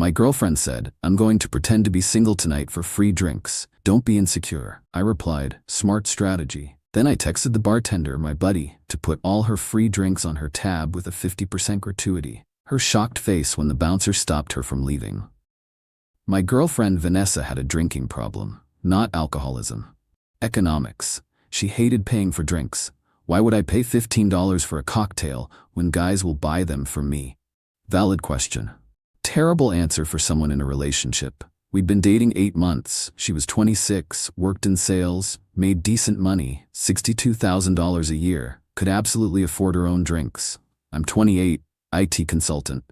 My girlfriend said, I'm going to pretend to be single tonight for free drinks. Don't be insecure. I replied, smart strategy. Then I texted the bartender, my buddy, to put all her free drinks on her tab with a 50% gratuity. Her shocked face when the bouncer stopped her from leaving. My girlfriend Vanessa had a drinking problem, not alcoholism. Economics. She hated paying for drinks. Why would I pay $15 for a cocktail when guys will buy them for me? Valid question. Terrible answer for someone in a relationship. We'd been dating 8 months. She was 26, worked in sales, made decent money, $62,000 a year, could absolutely afford her own drinks. I'm 28, IT consultant,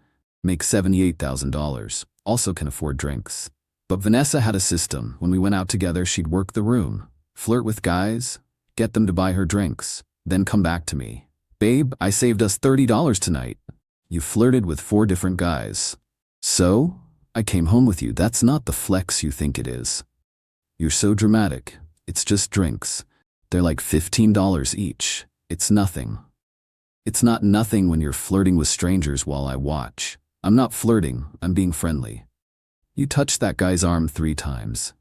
make $78,000, also can afford drinks. But Vanessa had a system. When we went out together, she'd work the room, flirt with guys, get them to buy her drinks, then come back to me. Babe, I saved us $30 tonight. You flirted with 4 different guys. So? I came home with you. That's not the flex you think it is. You're so dramatic. It's just drinks. They're like $15 each. It's nothing. It's not nothing when you're flirting with strangers while I watch. I'm not flirting, I'm being friendly. You touched that guy's arm 3 times.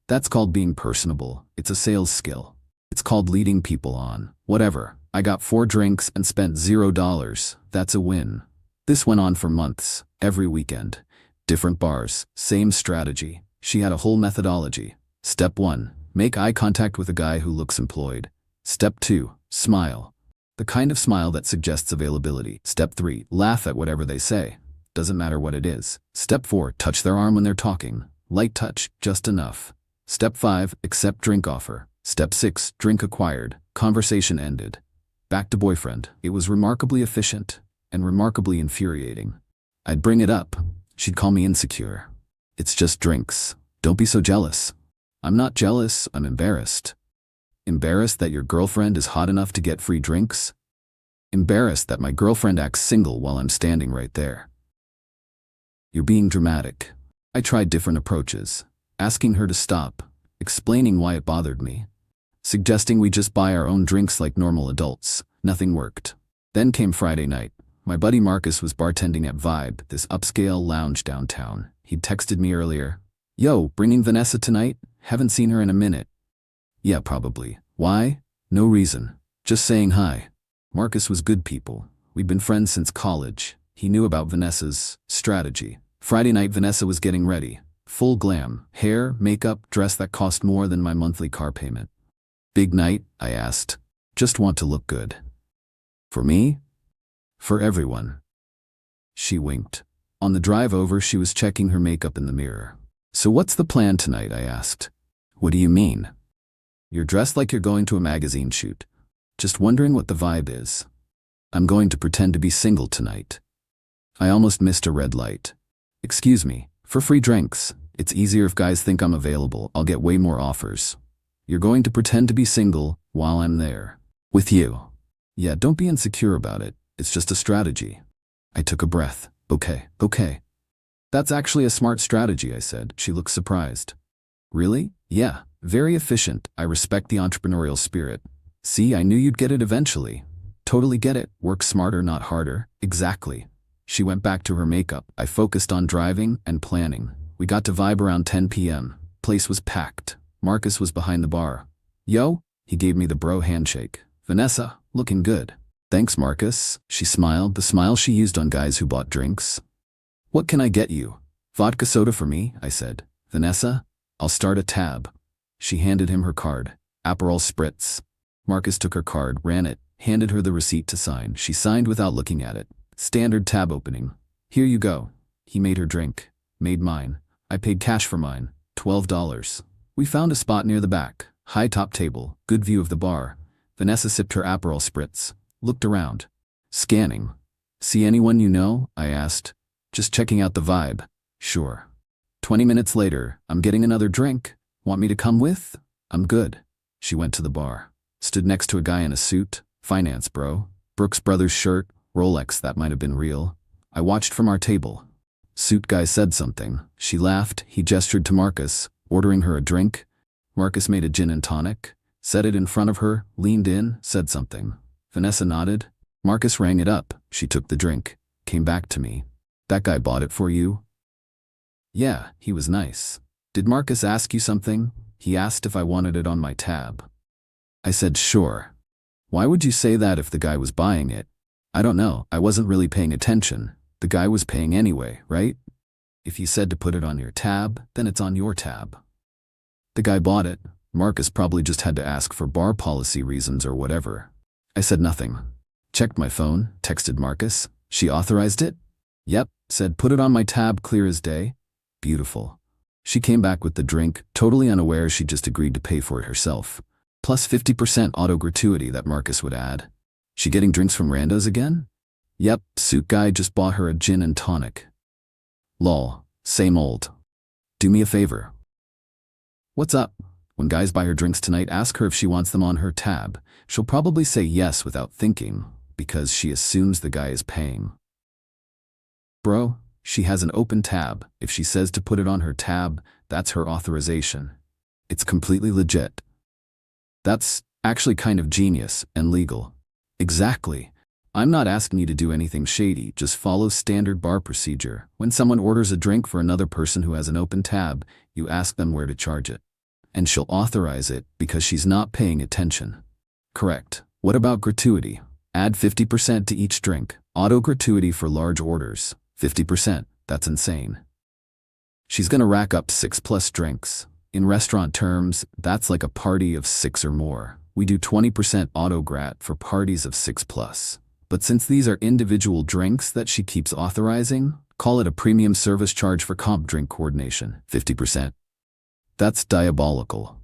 That's called being personable. It's a sales skill. It's called leading people on. Whatever. I got 4 drinks and spent $0. That's a win. This went on for months, every weekend. Different bars, same strategy. She had a whole methodology. Step 1, make eye contact with a guy who looks employed. Step 2, smile. The kind of smile that suggests availability. Step 3, laugh at whatever they say. Doesn't matter what it is. Step 4, touch their arm when they're talking. Light touch, just enough. Step 5, accept drink offer. Step 6, drink acquired. Conversation ended. Back to boyfriend. It was remarkably efficient and remarkably infuriating. I'd bring it up. She'd call me insecure. It's just drinks. Don't be so jealous. I'm not jealous, I'm embarrassed. Embarrassed that your girlfriend is hot enough to get free drinks? Embarrassed that my girlfriend acts single while I'm standing right there. You're being dramatic. I tried different approaches, asking her to stop, explaining why it bothered me, suggesting we just buy our own drinks like normal adults. Nothing worked. Then came Friday night. My buddy Marcus was bartending at Vibe, this upscale lounge downtown. He'd texted me earlier. Yo, bringing Vanessa tonight? Haven't seen her in a minute. Yeah, probably. Why? No reason. Just saying hi. Marcus was good people. We'd been friends since college. He knew about Vanessa's strategy. Friday night, Vanessa was getting ready. Full glam. Hair, makeup, dress that cost more than my monthly car payment. Big night? I asked. Just want to look good. For me? For everyone. She winked. On the drive over, she was checking her makeup in the mirror. So what's the plan tonight? I asked. What do you mean? You're dressed like you're going to a magazine shoot. Just wondering what the vibe is. I'm going to pretend to be single tonight. I almost missed a red light. Excuse me, for free drinks. It's easier if guys think I'm available. I'll get way more offers. You're going to pretend to be single while I'm there. With you. Yeah, don't be insecure about it. It's just a strategy. I took a breath. Okay. That's actually a smart strategy, I said. She looked surprised. Really? Yeah, very efficient. I respect the entrepreneurial spirit. See, I knew you'd get it eventually. Totally get it. Work smarter, not harder. Exactly. She went back to her makeup. I focused on driving and planning. We got to Vibe around 10 p.m. Place was packed. Marcus was behind the bar. Yo? He gave me the bro handshake. Vanessa, looking good. Thanks, Marcus. She smiled, the smile she used on guys who bought drinks. What can I get you? Vodka soda for me, I said. Vanessa, I'll start a tab. She handed him her card. Aperol Spritz. Marcus took her card, ran it, handed her the receipt to sign. She signed without looking at it. Standard tab opening. Here you go. He made her drink. Made mine. I paid cash for mine. $12. We found a spot near the back. High top table. Good view of the bar. Vanessa sipped her Aperol Spritz. Looked around. Scanning. See anyone you know? I asked. Just checking out the vibe. Sure. 20 minutes later, I'm getting another drink. Want me to come with? I'm good. She went to the bar. Stood next to a guy in a suit. Finance bro. Brooks Brothers shirt. Rolex, that might have been real. I watched from our table. Suit guy said something. She laughed. He gestured to Marcus, ordering her a drink. Marcus made a gin and tonic. Set it in front of her, leaned in, said something. Vanessa nodded. Marcus rang it up. She took the drink. Came back to me. That guy bought it for you? Yeah, he was nice. Did Marcus ask you something? He asked if I wanted it on my tab. I said sure. Why would you say that if the guy was buying it? I don't know, I wasn't really paying attention. The guy was paying anyway, right? If you said to put it on your tab, then it's on your tab. The guy bought it. Marcus probably just had to ask for bar policy reasons or whatever. I said nothing. Checked my phone, texted Marcus. She authorized it? Yep, said put it on my tab clear as day. Beautiful. She came back with the drink, totally unaware she just agreed to pay for it herself. Plus 50% auto gratuity that Marcus would add. She getting drinks from randos again? Yep, suit guy just bought her a gin and tonic. Lol, same old. Do me a favor. What's up? When guys buy her drinks tonight, ask her if she wants them on her tab. She'll probably say yes without thinking, because she assumes the guy is paying. Bro, she has an open tab. If she says to put it on her tab, that's her authorization. It's completely legit. That's actually kind of genius and legal. Exactly. I'm not asking you to do anything shady, just follow standard bar procedure. When someone orders a drink for another person who has an open tab, you ask them where to charge it. And she'll authorize it because she's not paying attention. Correct. What about gratuity? Add 50% to each drink. Auto gratuity for large orders. 50%. That's insane. She's gonna rack up 6+ drinks. In restaurant terms, that's like a party of 6 or more. We do 20% auto grat for parties of 6+. But since these are individual drinks that she keeps authorizing, call it a premium service charge for comp drink coordination. 50%. That's diabolical.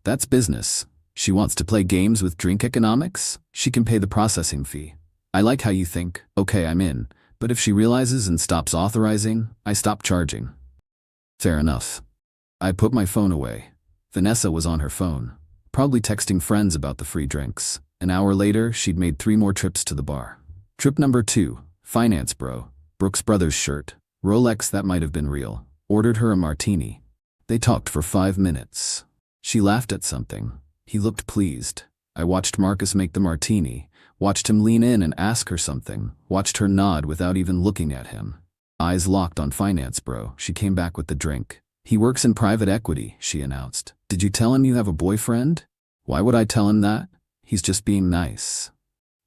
That's business. She wants to play games with drink economics? She can pay the processing fee. I like how you think. Okay, I'm in. But if she realizes and stops authorizing, I stop charging. Fair enough. I put my phone away. Vanessa was on her phone, probably texting friends about the free drinks. An hour later, she'd made 3 more trips to the bar. Trip number 2, finance bro. Brooks Brothers shirt. Rolex that might have been real. Ordered her a martini. They talked for 5 minutes. She laughed at something. He looked pleased. I watched Marcus make the martini, watched him lean in and ask her something, watched her nod without even looking at him. Eyes locked on finance bro. She came back with the drink. He works in private equity, she announced. Did you tell him you have a boyfriend? Why would I tell him that? He's just being nice.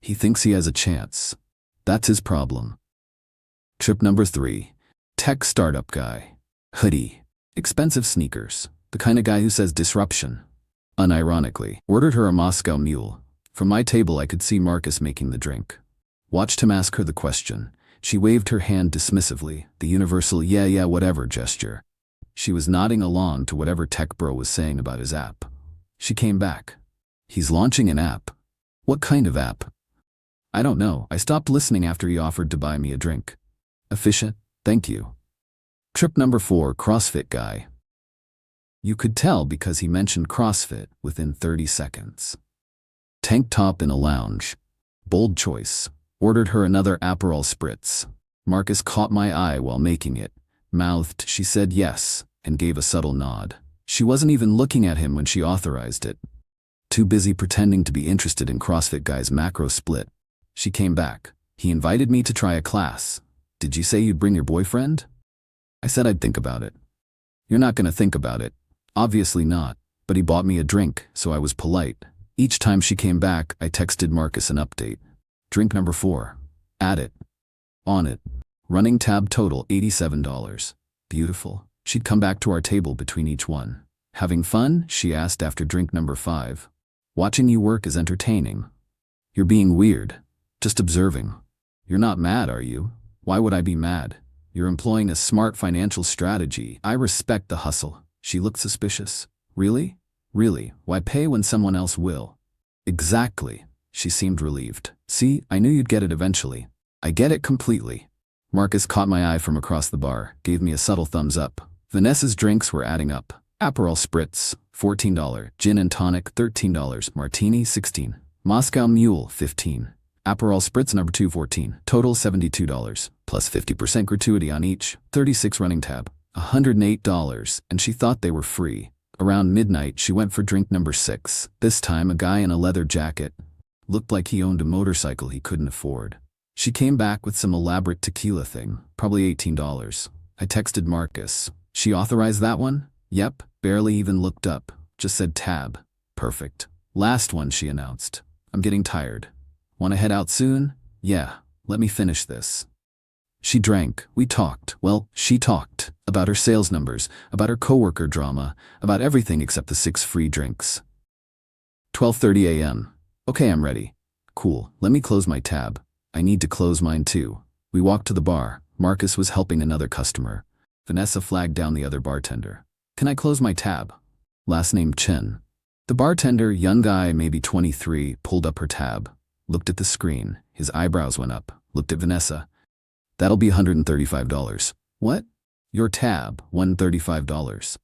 He thinks he has a chance. That's his problem. Trip number 3. Tech startup guy. Hoodie. Expensive sneakers. The kind of guy who says disruption. Unironically, ordered her a Moscow Mule. From my table I could see Marcus making the drink. Watched him ask her the question. She waved her hand dismissively, the universal yeah whatever gesture. She was nodding along to whatever tech bro was saying about his app. She came back. He's launching an app. What kind of app? I don't know. I stopped listening after he offered to buy me a drink. Efficient, thank you. Trip number 4, CrossFit guy. You could tell because he mentioned CrossFit within 30 seconds. Tank top in a lounge. Bold choice. Ordered her another Aperol Spritz. Marcus caught my eye while making it. Mouthed, she said yes, and gave a subtle nod. She wasn't even looking at him when she authorized it. Too busy pretending to be interested in CrossFit guy's macro split. She came back. He invited me to try a class. Did you say you'd bring your boyfriend? I said I'd think about it. You're not gonna think about it. Obviously not, but he bought me a drink, so I was polite. Each time she came back, I texted Marcus an update. Drink number 4. Add it. On it. Running tab total $87. Beautiful. She'd come back to our table between each one. Having fun? She asked after drink number 5. Watching you work is entertaining. You're being weird. Just observing. You're not mad, are you? Why would I be mad? You're employing a smart financial strategy. I respect the hustle. She looked suspicious. Really? Really? Why pay when someone else will? Exactly. She seemed relieved. See, I knew you'd get it eventually. I get it completely. Marcus caught my eye from across the bar, gave me a subtle thumbs up. Vanessa's drinks were adding up. Aperol Spritz, $14. Gin and tonic, $13. Martini, $16. Moscow Mule, $15. Aperol Spritz number 2, $14. Total $72. Plus 50% gratuity on each. 36 running tab. $108, and she thought they were free. Around midnight, she went for drink number 6. This time, a guy in a leather jacket. Looked like he owned a motorcycle he couldn't afford. She came back with some elaborate tequila thing, probably $18. I texted Marcus. She authorized that one? Yep, barely even looked up. Just said tab. Perfect. Last one, she announced. I'm getting tired. Want to head out soon? Yeah, let me finish this. She drank. We talked. Well, she talked. About her sales numbers, about her coworker drama, about everything except the 6 free drinks. 12:30 a.m. Okay, I'm ready. Cool, let me close my tab. I need to close mine too. We walked to the bar. Marcus was helping another customer. Vanessa flagged down the other bartender. Can I close my tab? Last name Chen. The bartender, young guy, maybe 23, pulled up her tab, looked at the screen. His eyebrows went up, looked at Vanessa. That'll be $135. What? Your tab, $135.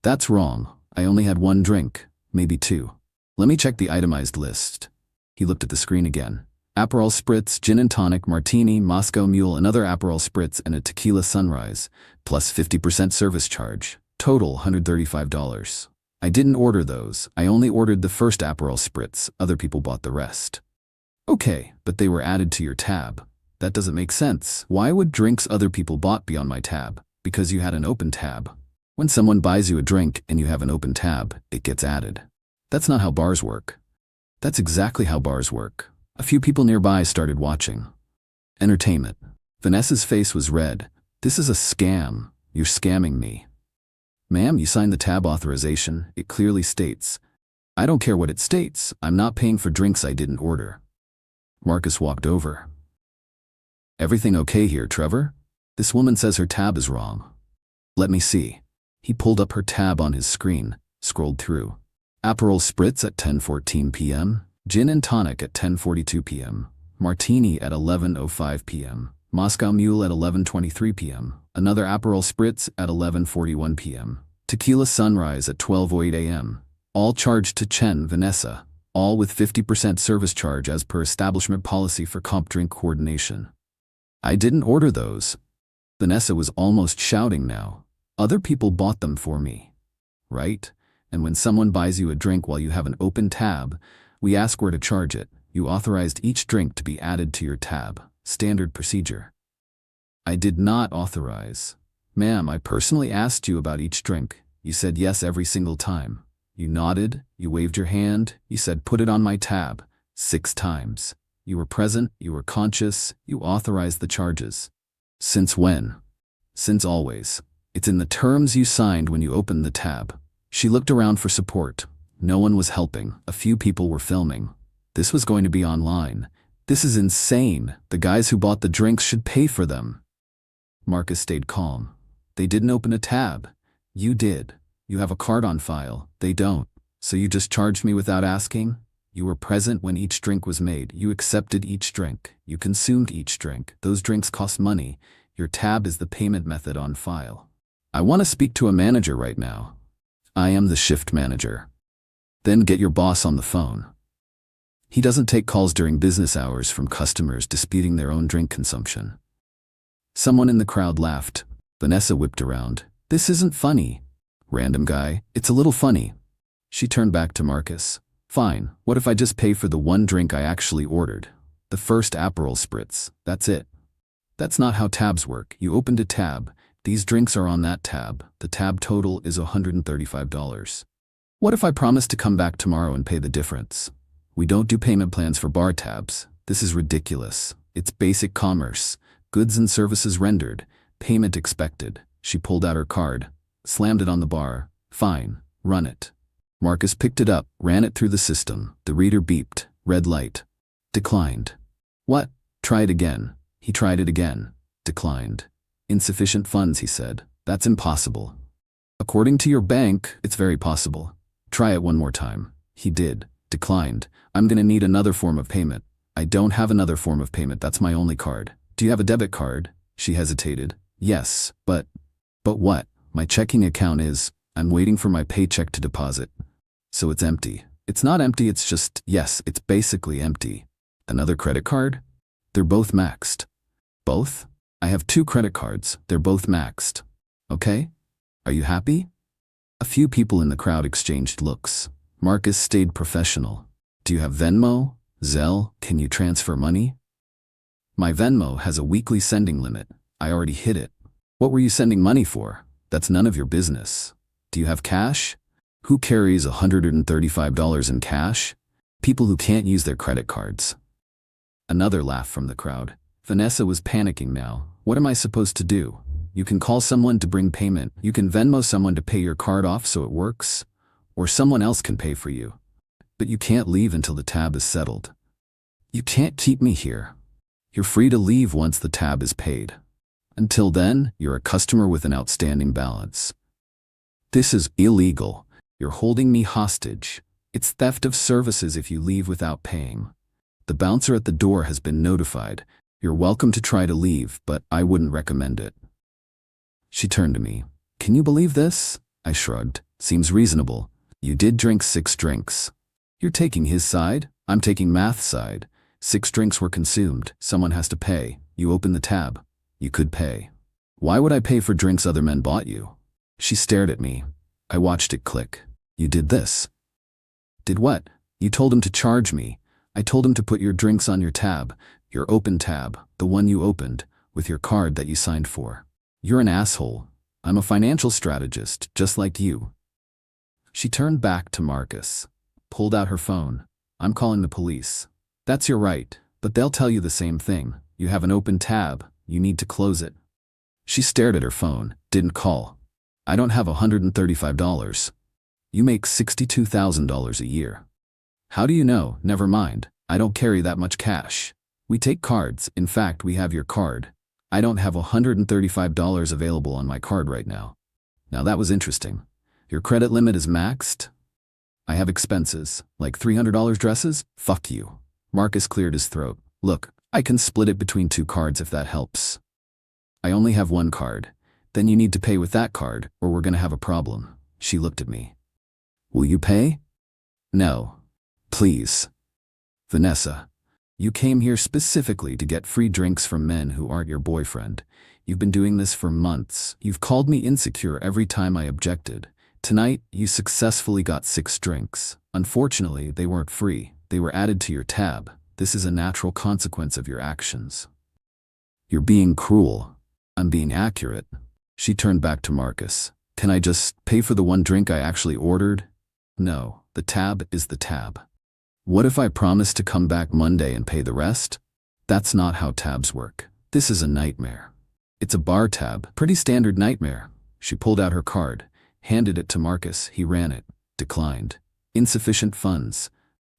That's wrong. I only had 1 drink, maybe 2. Let me check the itemized list. He looked at the screen again. Aperol Spritz, Gin and Tonic, Martini, Moscow Mule, another Aperol Spritz, and a Tequila Sunrise, plus 50% service charge. Total $135. I didn't order those. I only ordered the first Aperol Spritz. Other people bought the rest. Okay, but they were added to your tab. That doesn't make sense. Why would drinks other people bought be on my tab? Because you had an open tab. When someone buys you a drink and you have an open tab, it gets added. That's not how bars work. That's exactly how bars work. A few people nearby started watching. Entertainment. Vanessa's face was red. This is a scam. You're scamming me. Ma'am, you signed the tab authorization. It clearly states. I don't care what it states. I'm not paying for drinks I didn't order. Marcus walked over. Everything okay here, Trevor? This woman says her tab is wrong. Let me see. He pulled up her tab on his screen, scrolled through. Aperol Spritz at 10:14 p.m., Gin and Tonic at 10:42 p.m., Martini at 11:05 p.m., Moscow Mule at 11:23 p.m., another Aperol Spritz at 11:41 p.m., Tequila Sunrise at 12:08 a.m., all charged to Chen Vanessa, all with 50% service charge as per establishment policy for comp drink coordination. I didn't order those. Vanessa was almost shouting now. Other people bought them for me. Right? And when someone buys you a drink while you have an open tab, we ask where to charge it. You authorized each drink to be added to your tab. Standard procedure. I did not authorize. Ma'am, I personally asked you about each drink. You said yes every single time. You nodded, you waved your hand, you said put it on my tab. 6 times. You were present, you were conscious, you authorized the charges. Since when? Since always. It's in the terms you signed when you opened the tab. She looked around for support. No one was helping. A few people were filming. This was going to be online. This is insane. The guys who bought the drinks should pay for them. Marcus stayed calm. They didn't open a tab. You did. You have a card on file. They don't. So you just charged me without asking? You were present when each drink was made. You accepted each drink. You consumed each drink. Those drinks cost money. Your tab is the payment method on file. I want to speak to a manager right now. I am the shift manager. Then get your boss on the phone. He doesn't take calls during business hours from customers disputing their own drink consumption. Someone in the crowd laughed. Vanessa whipped around. This isn't funny. Random guy, it's a little funny. She turned back to Marcus. Fine, what if I just pay for the 1 drink I actually ordered? The first Aperol Spritz, that's it. That's not how tabs work. You opened a tab. These drinks are on that tab. The tab total is $135. What if I promise to come back tomorrow and pay the difference? We don't do payment plans for bar tabs. This is ridiculous. It's basic commerce. Goods and services rendered. Payment expected. She pulled out her card, slammed it on the bar. Fine, run it. Marcus picked it up, ran it through the system. The reader beeped. Red light. Declined. What? Try it again. He tried it again. Declined. Insufficient funds, he said. That's impossible. According to your bank, it's very possible. Try it one more time. He did. Declined. I'm gonna need another form of payment. I don't have another form of payment. That's my only card. Do you have a debit card? She hesitated. Yes, but what? My checking account is. I'm waiting for my paycheck to deposit. So it's empty. It's not empty, it's just, yes, it's basically empty. Another credit card? They're both maxed. Both? I have 2 credit cards. They're both maxed. Okay? Are you happy? A few people in the crowd exchanged looks. Marcus stayed professional. Do you have Venmo? Zelle? Can you transfer money? My Venmo has a weekly sending limit. I already hit it. What were you sending money for? That's none of your business. Do you have cash? Who carries $135 in cash? People who can't use their credit cards. Another laugh from the crowd. Vanessa was panicking now. What am I supposed to do? You can call someone to bring payment. You can Venmo someone to pay your card off so it works. Or someone else can pay for you. But you can't leave until the tab is settled. You can't keep me here. You're free to leave once the tab is paid. Until then, you're a customer with an outstanding balance. This is illegal. You're holding me hostage. It's theft of services if you leave without paying. The bouncer at the door has been notified. You're welcome to try to leave, but I wouldn't recommend it. She turned to me. Can you believe this? I shrugged. Seems reasonable. You did drink 6 drinks. You're taking his side, I'm taking Math's side. 6 drinks were consumed. Someone has to pay. You open the tab. You could pay. Why would I pay for drinks other men bought you? She stared at me. I watched it click. You did this. Did what? You told him to charge me. I told him to put your drinks on your tab, your open tab, the one you opened, with your card that you signed for. You're an asshole. I'm a financial strategist, just like you. She turned back to Marcus, pulled out her phone. I'm calling the police. That's your right, but they'll tell you the same thing. You have an open tab. You need to close it. She stared at her phone, didn't call. I don't have $135. You make $62,000 a year. How do you know? Never mind. I don't carry that much cash. We take cards. In fact, we have your card. I don't have $135 available on my card right now. Now that was interesting. Your credit limit is maxed? I have expenses, like $300 dresses? Fuck you. Marcus cleared his throat. Look, I can split it between 2 cards if that helps. I only have 1 card. Then you need to pay with that card, or we're gonna have a problem. She looked at me. Will you pay? No. Please. Vanessa, you came here specifically to get free drinks from men who aren't your boyfriend. You've been doing this for months. You've called me insecure every time I objected. Tonight, you successfully got 6 drinks. Unfortunately, they weren't free. They were added to your tab. This is a natural consequence of your actions. You're being cruel. I'm being accurate. She turned back to Marcus. Can I just pay for the 1 drink I actually ordered? No, the tab is the tab. What if I promise to come back Monday and pay the rest? That's not how tabs work. This is a nightmare. It's a bar tab, pretty standard nightmare. She pulled out her card, handed it to Marcus. He ran it, declined. Insufficient funds.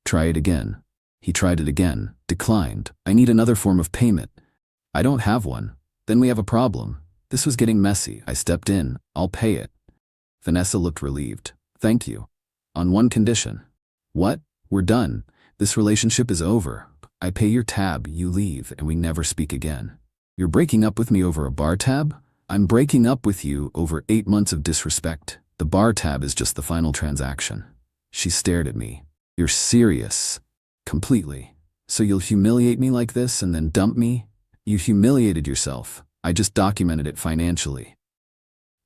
Try it again. He tried it again, declined. I need another form of payment. I don't have one. Then we have a problem. This was getting messy. I stepped in. I'll pay it. Vanessa looked relieved. Thank you. On one condition. What? We're done. This relationship is over. I pay your tab, you leave, and we never speak again. You're breaking up with me over a bar tab? I'm breaking up with you over 8 months of disrespect. The bar tab is just the final transaction. She stared at me. You're serious. Completely. So you'll humiliate me like this and then dump me? You humiliated yourself. I just documented it financially.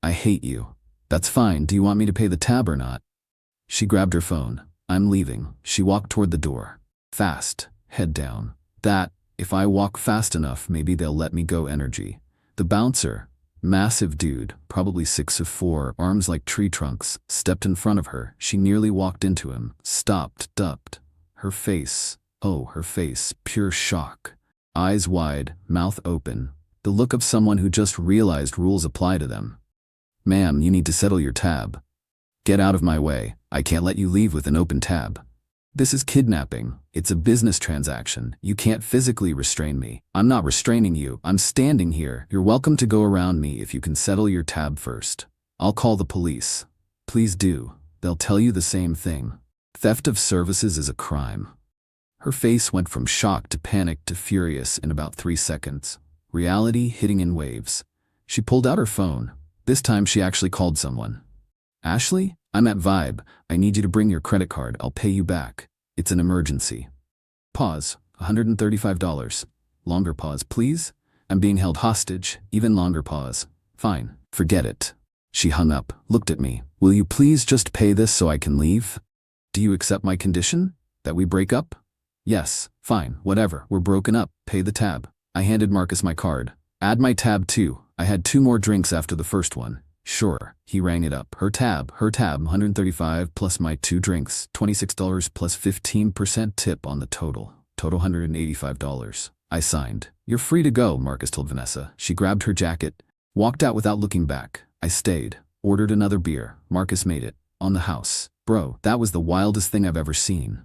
I hate you. That's fine. Do you want me to pay the tab or not? She grabbed her phone. I'm leaving. She walked toward the door. Fast. Head down. That, if I walk fast enough, maybe they'll let me go energy. The bouncer, massive dude, probably 6'4", arms like tree trunks, stepped in front of her. She nearly walked into him. Stopped, ducked. Her face, pure shock. Eyes wide, mouth open. The look of someone who just realized rules apply to them. Ma'am, you need to settle your tab. Get out of my way. I can't let you leave with an open tab. This is kidnapping. It's a business transaction. You can't physically restrain me. I'm not restraining you. I'm standing here. You're welcome to go around me if you can settle your tab first. I'll call the police. Please do. They'll tell you the same thing. Theft of services is a crime. Her face went from shock to panic to furious in about 3 seconds. Reality hitting in waves. She pulled out her phone. This time she actually called someone. Ashley, I'm at Vibe. I need you to bring your credit card. I'll pay you back. It's an emergency. Pause. $135. Longer pause, please. I'm being held hostage. Even longer pause. Fine. Forget it. She hung up, looked at me. Will you please just pay this so I can leave? Do you accept my condition? That we break up? Yes. Fine. Whatever. We're broken up. Pay the tab. I handed Marcus my card. Add my tab too. I had 2 more drinks after the first one. Sure, he rang it up. Her tab, 135 plus my 2 drinks, $26 plus 15% tip on the total. Total $185. I signed. You're free to go, Marcus told Vanessa. She grabbed her jacket, walked out without looking back. I stayed, ordered another beer. Marcus made it. On the house. Bro, that was the wildest thing I've ever seen.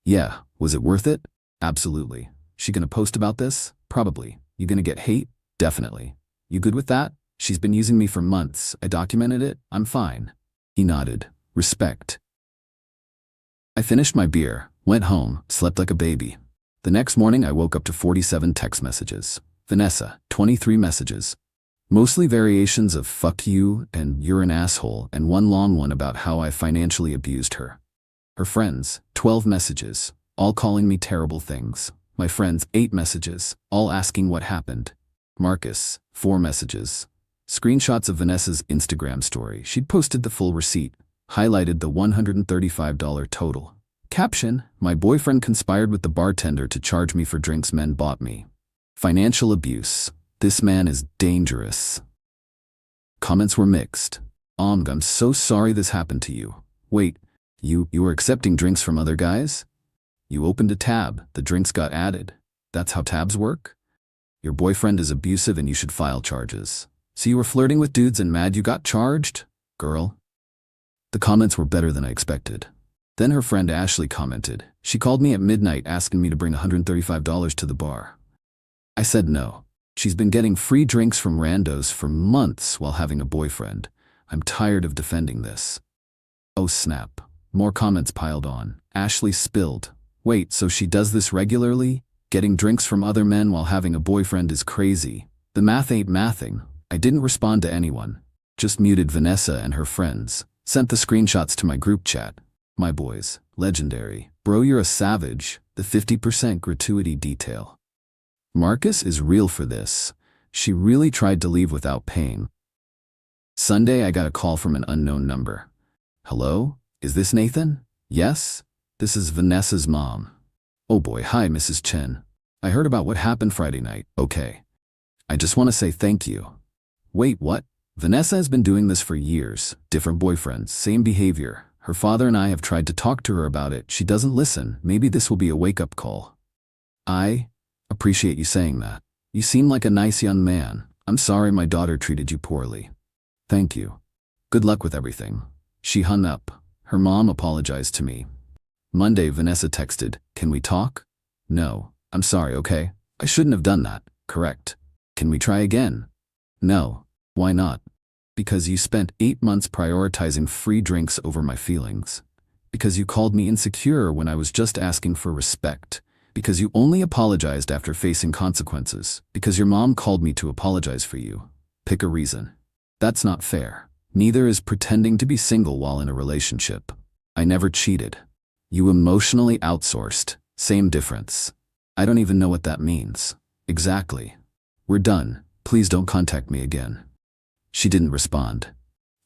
Yeah, was it worth it? Absolutely. She gonna post about this? Probably. You gonna get hate? Definitely. You good with that? She's been using me for months. I documented it. I'm fine. He nodded. Respect. I finished my beer, went home, slept like a baby. The next morning I woke up to 47 text messages. Vanessa, 23 messages. Mostly variations of fuck you and you're an asshole, and one long one about how I financially abused her. Her friends, 12 messages, all calling me terrible things. My friends, 8 messages, all asking what happened. Marcus, 4 messages. Screenshots of Vanessa's Instagram story. She'd posted the full receipt, highlighted the $135 total. Caption, my boyfriend conspired with the bartender to charge me for drinks men bought me. Financial abuse. This man is dangerous. Comments were mixed. I'm so sorry this happened to you. Wait, you were accepting drinks from other guys? You opened a tab, the drinks got added. That's how tabs work? Your boyfriend is abusive and you should file charges. So you were flirting with dudes and mad you got charged? Girl. The comments were better than I expected. Then her friend Ashley commented. She called me at midnight asking me to bring $135 to the bar. I said no. She's been getting free drinks from randos for months while having a boyfriend. I'm tired of defending this. Oh snap. More comments piled on. Ashley spilled. Wait, so she does this regularly? Getting drinks from other men while having a boyfriend is crazy. The math ain't mathing. I didn't respond to anyone. Just muted Vanessa and her friends. Sent the screenshots to my group chat. My boys, legendary. Bro, you're a savage. The 50% gratuity detail. Marcus is real for this. She really tried to leave without paying. Sunday, I got a call from an unknown number. Hello? Is this Nathan? Yes? This is Vanessa's mom. Oh boy, hi Mrs. Chen. I heard about what happened Friday night. Okay. I just want to say thank you. Wait, what? Vanessa has been doing this for years. Different boyfriends, same behavior. Her father and I have tried to talk to her about it. She doesn't listen. Maybe this will be a wake-up call. I appreciate you saying that. You seem like a nice young man. I'm sorry my daughter treated you poorly. Thank you. Good luck with everything. She hung up. Her mom apologized to me. Monday, Vanessa texted, "Can we talk?" No. I'm sorry, okay? I shouldn't have done that. Correct. Can we try again? No. Why not? Because you spent 8 months prioritizing free drinks over my feelings. Because you called me insecure when I was just asking for respect. Because you only apologized after facing consequences. Because your mom called me to apologize for you. Pick a reason. That's not fair. Neither is pretending to be single while in a relationship. I never cheated. You emotionally outsourced. Same difference. I don't even know what that means. Exactly. We're done. Please don't contact me again. She didn't respond.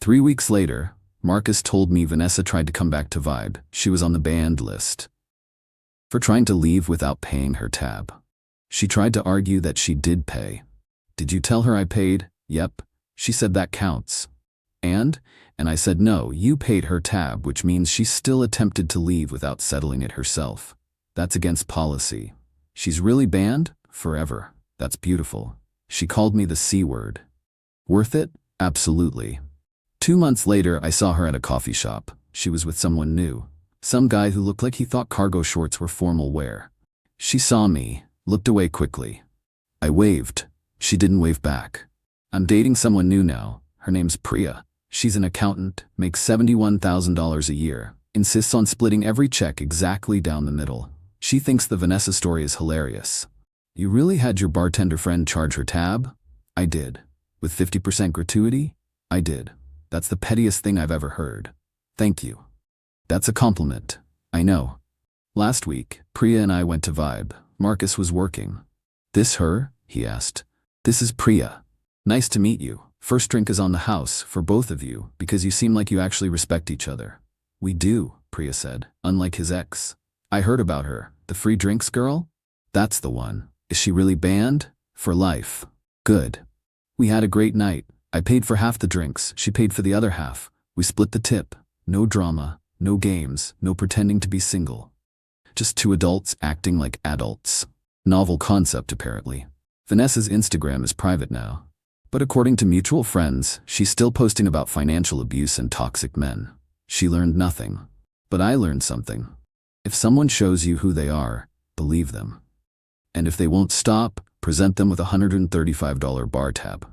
3 weeks later, Marcus told me Vanessa tried to come back to Vibe. She was on the banned list for trying to leave without paying her tab. She tried to argue that she did pay. Did you tell her I paid? Yep. She said that counts. And I said no, you paid her tab, which means she still attempted to leave without settling it herself. That's against policy. She's really banned? Forever. That's beautiful. She called me the C word. Worth it? Absolutely. 2 months later, I saw her at a coffee shop. She was with someone new. Some guy who looked like he thought cargo shorts were formal wear. She saw me, looked away quickly. I waved. She didn't wave back. I'm dating someone new now. Her name's Priya. She's an accountant, makes $71,000 a year, insists on splitting every check exactly down the middle. She thinks the Vanessa story is hilarious. You really had your bartender friend charge her tab? I did. With 50% gratuity? I did. That's the pettiest thing I've ever heard. Thank you. That's a compliment. I know. Last week, Priya and I went to Vibe. Marcus was working. This her? He asked. This is Priya. Nice to meet you. First drink is on the house for both of you because you seem like you actually respect each other. We do, Priya said, unlike his ex. I heard about her. The free drinks girl? That's the one. Is she really banned? For life. Good. We had a great night. I paid for half the drinks, she paid for the other half. We split the tip. No drama, no games, no pretending to be single. Just two adults acting like adults. Novel concept, apparently. Vanessa's Instagram is private now. But according to mutual friends, she's still posting about financial abuse and toxic men. She learned nothing. But I learned something. If someone shows you who they are, believe them. And if they won't stop, present them with a $135 bar tab.